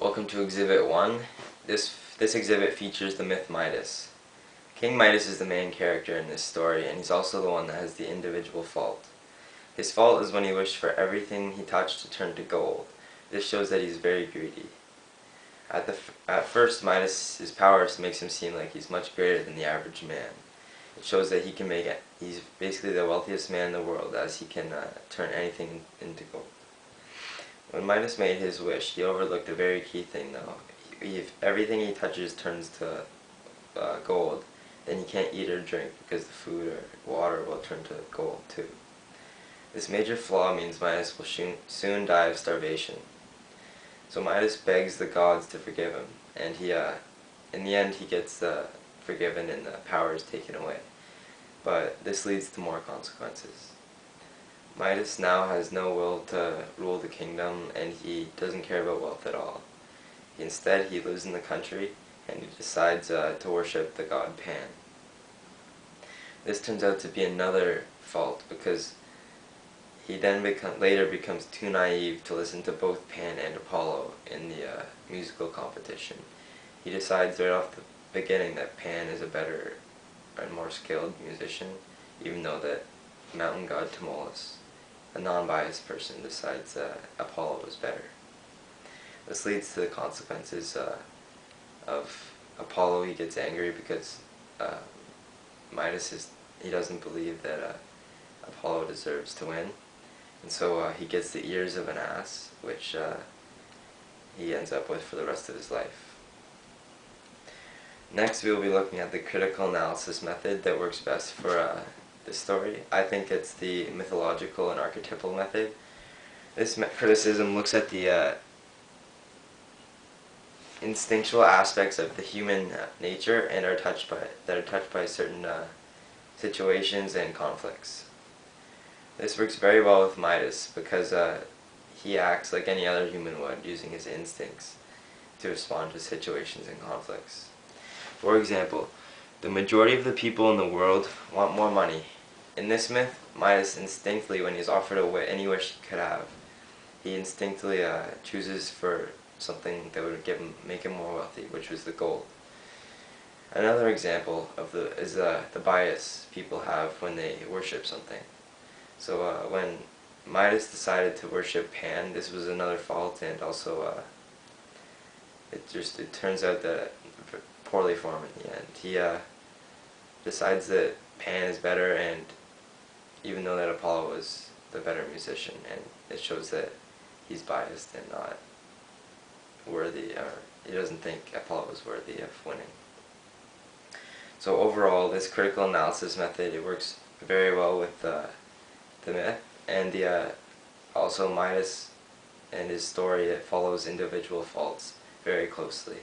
Welcome to Exhibit 1. This exhibit features the myth Midas. King Midas is the main character in this story, and he's also the one that has the individual fault. His fault is when he wished for everything he touched to turn to gold. This shows that he's very greedy. At first, Midas' power makes him seem like he's much greater than the average man. It shows that he's basically the wealthiest man in the world, as he can turn anything into gold. When Midas made his wish, he overlooked a very key thing though. If everything he touches turns to gold, then he can't eat or drink because the food or water will turn to gold too. This major flaw means Midas will soon die of starvation. So Midas begs the gods to forgive him, and in the end he gets forgiven and the power is taken away. But this leads to more consequences. Midas now has no will to rule the kingdom, and he doesn't care about wealth at all. Instead, he lives in the country, and he decides to worship the god Pan. This turns out to be another fault, because he then later becomes too naive to listen to both Pan and Apollo in the musical competition. He decides right off the beginning that Pan is a better and more skilled musician, even though that mountain god Tmolus, a non-biased person, decides Apollo was better. This leads to the consequences of Apollo. He gets angry because Midas he doesn't believe that Apollo deserves to win, and so he gets the ears of an ass, which he ends up with for the rest of his life. Next, we will be looking at the critical analysis method that works best for this story. I think it's the mythological and archetypal method. This criticism looks at the instinctual aspects of the human nature and that are touched by certain situations and conflicts. This works very well with Midas because he acts like any other human would, using his instincts to respond to situations and conflicts. For example, the majority of the people in the world want more money. In this myth, Midas instinctively, when he's offered any wish he could have, he instinctively chooses for something that would make him more wealthy, which was the gold. Another example is the bias people have when they worship something. So when Midas decided to worship Pan, this was another fault, and also it turns out that poorly for him in the end. He decides that Pan is better, and even though that Apollo was the better musician, and it shows that he's biased and not worthy, or he doesn't think Apollo was worthy of winning. So overall, this critical analysis method, it works very well with the myth, and also Midas and his story, it follows individual faults very closely.